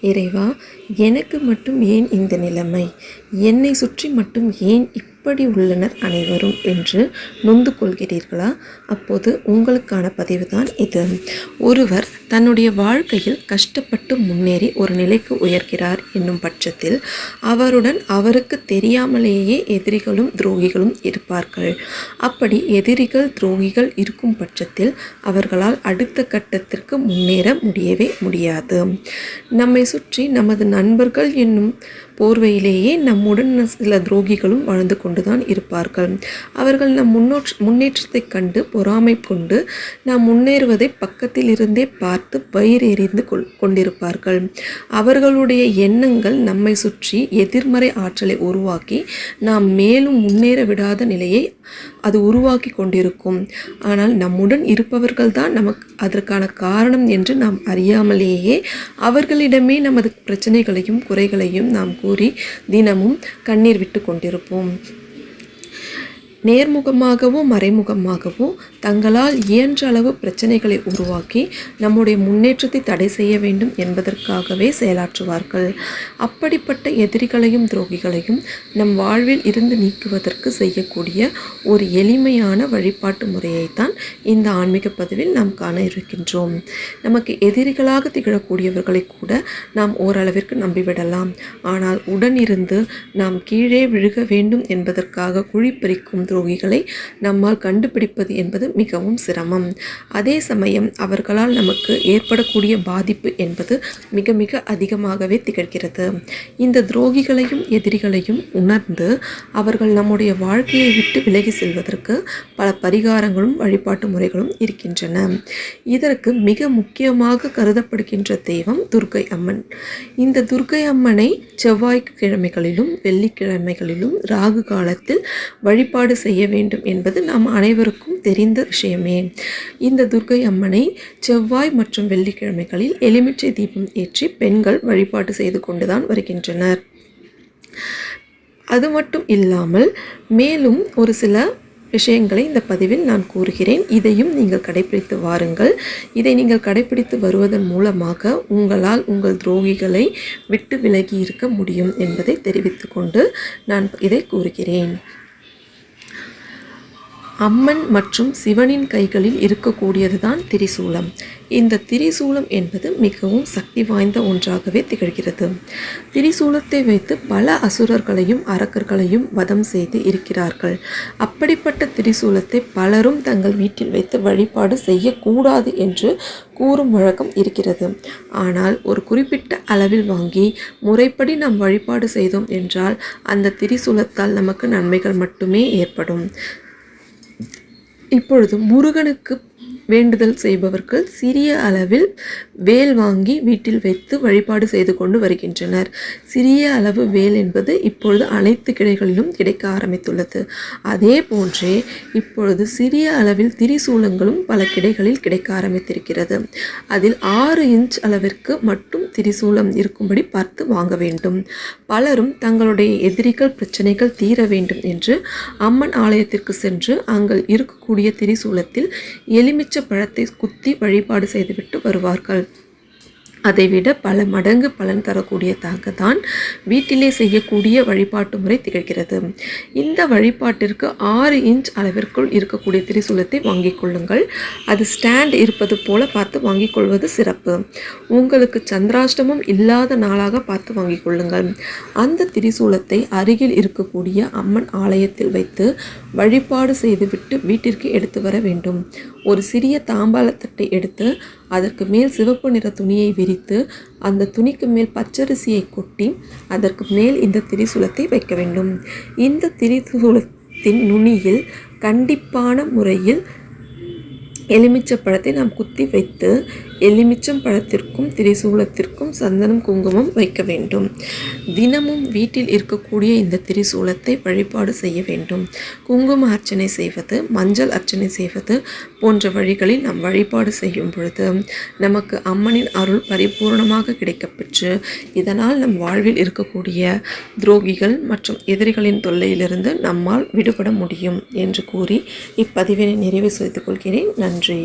இறைவா, எனக்கு மட்டும் ஏன் இந்த நிலைமை, என்னை சுற்றி மட்டும் ஏன் இப்படி உள்ளனர் அனைவரும் என்று நொந்து கொள்கிறீர்களா? அப்போது உங்களுக்கான பதிவு தான் இது. ஒருவர் தன்னுடைய வாழ்க்கையில் கஷ்டப்பட்டு முன்னேறி ஒரு நிலைக்கு உயர்கிறார் என்னும் பட்சத்தில் அவருடன் அவருக்கு தெரியாமலேயே எதிரிகளும் துரோகிகளும் இருப்பார்கள். அப்படி எதிரிகள் துரோகிகள் இருக்கும் பட்சத்தில் அவர்களால் அடுத்த கட்டத்திற்கு முன்னேற முடியவே முடியாது. நம்மை சுற்றி நமது நண்பர்கள் என்னும் போர்வையிலேயே நம்முடன் சில துரோகிகளும் வாழ்ந்து கொண்டுதான் இருப்பார்கள். அவர்கள் நம் முன்னேற்றத்தை கண்டு பொறாமை கொண்டு நாம் முன்னேறுவதை பக்கத்தில் இருந்தே பார்த்து வயிறு எறிந்து கொண்டிருப்பார்கள். அவர்களுடைய எண்ணங்கள் நம்மை சுற்றி எதிர்மறை ஆற்றலை உருவாக்கி நாம் மேலும் முன்னேற விடாத நிலையை அது உருவாக்கி கொண்டிருக்கும். ஆனால் நம்முடன் இருப்பவர்கள் தான் நமக்கு அதற்கான காரணம் என்று நாம் அறியாமலேயே அவர்களிடமே நமது பிரச்சனைகளையும் குறைகளையும் நாம் கூறி தினமும் கண்ணீர் விட்டு கொண்டிருப்போம். நேர்முகமாகவோ மறைமுகமாகவோ தங்களால் இயன்ற அளவு பிரச்சனைகளை உருவாக்கி நம்முடைய முன்னேற்றத்தை தடை செய்ய வேண்டும் என்பதற்காகவே செயலாற்றுவார்கள். அப்படிப்பட்ட எதிரிகளையும் துரோகிகளையும் நம் வாழ்வில் இருந்து நீக்குவதற்கு செய்யக்கூடிய ஒரு எளிமையான வழிபாட்டு முறையைத்தான் இந்த ஆன்மீக பதிவில் நாம் காண இருக்கின்றோம். நமக்கு எதிரிகளாக திகழக்கூடியவர்களை கூட நாம் ஓரளவிற்கு நம்பிவிடலாம். ஆனால் உடனிருந்து நாம் கீழே விழுக வேண்டும் என்பதற்காக குழிப்பறிக்கும் துரோகிகளை நம்மால் கண்டுபிடிப்பது என்பது மிகவும் சிரமம். அதே சமயம் அவர்களால் நமக்கு ஏற்படக்கூடிய பாதிப்பு என்பது மிக மிக அதிகமாகவே திகழ்கிறது. இந்த துரோகிகளையும் எதிரிகளையும் உணர்ந்து அவர்கள் நம்முடைய வாழ்க்கையை விட்டு விலகி செல்வதற்கு பல பரிகாரங்களும் வழிபாட்டு முறைகளும் இருக்கின்றன. இதற்கு மிக முக்கியமாக கருதப்படுகின்ற தெய்வம் துர்க்கை அம்மன். இந்த துர்க்கை அம்மனை செவ்வாய்க்கிழமைகளிலும் வெள்ளிக்கிழமைகளிலும் ராகு காலத்தில் வழிபாடு செய்ய வேண்டும் என்பது நாம் அனைவருக்கும் தெரிந்த விஷயமே. இந்த துர்க்கை அம்மனை செவ்வாய் மற்றும் வெள்ளிக்கிழமைகளில் எலுமிச்சை தீபம் ஏற்றி பெண்கள் வழிபாடு செய்து கொண்டுதான் வருகின்றனர். அது மட்டும் இல்லாமல் மேலும் ஒரு சில விஷயங்களை இந்த பதிவில் நான் கூறுகிறேன். இதையும் நீங்கள் கடைபிடித்து வாருங்கள். இதை நீங்கள் கடைபிடித்து வருவதன் மூலமாக உங்களால் உங்கள் துரோகிகளை விட்டு விலகி இருக்க முடியும் என்பதை தெரிவித்துக்கொண்டு நான் இதை கூறுகிறேன். அம்மன் மற்றும் சிவனின் கைகளில் இருக்கக்கூடியதுதான் திரிசூலம். இந்த திரிசூலம் என்பது மிகவும் சக்தி வாய்ந்த ஒன்றாகவே திகழ்கிறது. திரிசூலத்தை வைத்து பல அசுரர்களையும் அரக்கர்களையும் வதம் செய்து இருக்கிறார்கள். அப்படிப்பட்ட திரிசூலத்தை பலரும் தங்கள் வீட்டில் வைத்து வழிபாடு செய்யக்கூடாது என்று கூறும் வழக்கம் இருக்கிறது. ஆனால் ஒரு குறிப்பிட்ட அளவில் வாங்கி முறைப்படி நாம் வழிபாடு செய்தோம் என்றால் அந்த திரிசூலத்தால் நமக்கு நன்மைகள் மட்டுமே ஏற்படும். இப்பொழுது முருகனுக்கு வேண்டுதல் செய்பவர்கள் சிறிய அளவில் வேல் வாங்கி வீட்டில் வைத்து வழிபாடு செய்து கொண்டு வருகின்றனர். சிறிய அளவு வேல் என்பது இப்பொழுது அனைத்து கிளைகளிலும் கிடைக்க ஆரம்பித்துள்ளது. அதே போன்றே இப்பொழுது சிறிய அளவில் திரிசூலங்களும் பல கிடைகளில் கிடைக்க ஆரம்பித்திருக்கிறது. அதில் 6 இன்ச் அளவிற்கு மட்டும் திரிசூலம் இருக்கும்படி பார்த்து வாங்க வேண்டும். பலரும் தங்களுடைய எதிரிகள் பிரச்சனைகள் தீர வேண்டும் என்று அம்மன் ஆலயத்திற்கு சென்று அங்கு இருக்கக்கூடிய திரிசூலத்தில் எலுமிச்சை பழத்தை குத்தி வழிபாடு செய்துவிட்டு வருவார்கள். அதைவிட பல மடங்கு பலன் தரக்கூடியதாக தான் வீட்டிலே செய்யக்கூடிய வழிபாட்டு முறை திகழ்கிறது. இந்த வழிபாட்டிற்கு 6 இன்ச் அளவிற்குள் இருக்கக்கூடிய திரிசூலத்தை வாங்கிக் கொள்ளுங்கள். அது ஸ்டாண்ட் இருப்பது போல பார்த்து வாங்கிக் கொள்வது சிறப்பு. உங்களுக்கு சந்திராஷ்டமம் இல்லாத நாளாக பார்த்து வாங்கிக் கொள்ளுங்கள். அந்த திரிசூலத்தை அருகில் இருக்கக்கூடிய அம்மன் ஆலயத்தில் வைத்து வழிபாடு செய்துவிட்டு வீட்டிற்கு எடுத்து வர வேண்டும். ஒரு சிறிய தாம்பாளத்தட்டை எடுத்து அதற்கு மேல் சிவப்பு நிற துணியை விரித்து அந்த துணிக்கு மேல் பச்சரிசியை கொட்டி அதற்கு மேல் இந்த திரிசூலத்தை வைக்க வேண்டும். இந்த திரிசூலத்தின் நுனியில் கண்டிப்பான முறையில் எலுமிச்சம் பழத்தை நாம் குத்தி வைத்து எலுமிச்சம் பழத்திற்கும் திரிசூலத்திற்கும் சந்தனம் குங்குமம் வைக்க வேண்டும். தினமும் வீட்டில் இருக்கக்கூடிய இந்த திரிசூலத்தை வழிபாடு செய்ய வேண்டும். குங்கும அர்ச்சனை செய்வது, மஞ்சள் அர்ச்சனை செய்வது போன்ற வழிகளில் நாம் வழிபாடு செய்யும் பொழுது நமக்கு அம்மனின் அருள் பரிபூர்ணமாக கிடைக்கப்பெற்று இதனால் நம் வாழ்வில் இருக்கக்கூடிய துரோகிகள் மற்றும் எதிரிகளின் தொல்லையிலிருந்து நம்மால் விடுபட முடியும் என்று கூறி இப்பதிவினை நிறைவு செய்து கொள்கிறேன். நன்றி.